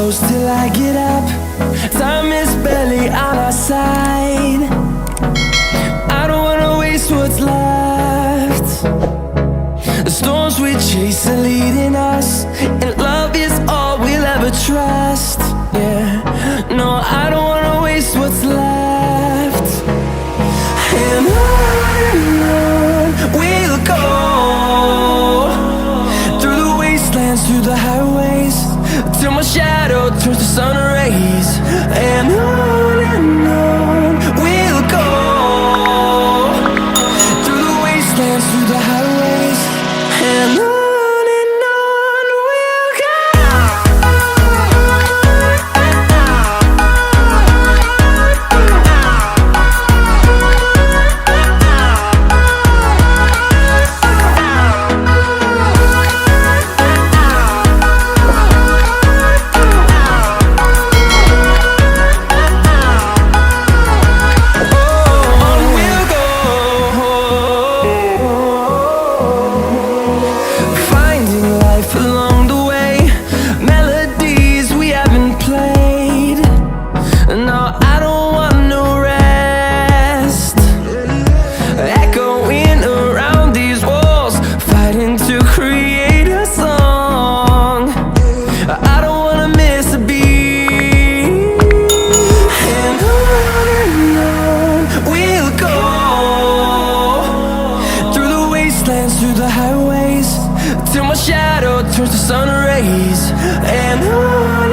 close till I get up. Time is barely on our side. I don't wanna waste what's left. The storms we chase are leading us, and love is all we'll ever trust. Yeah, no, I don't wanna waste what's left. And on we'll go, through the wastelands, through the highways, till my shadow turns to sun rays. And on we'll go, through the wastelands, through the highways, and on. Through the highways, till my shadow turns to sun rays. And on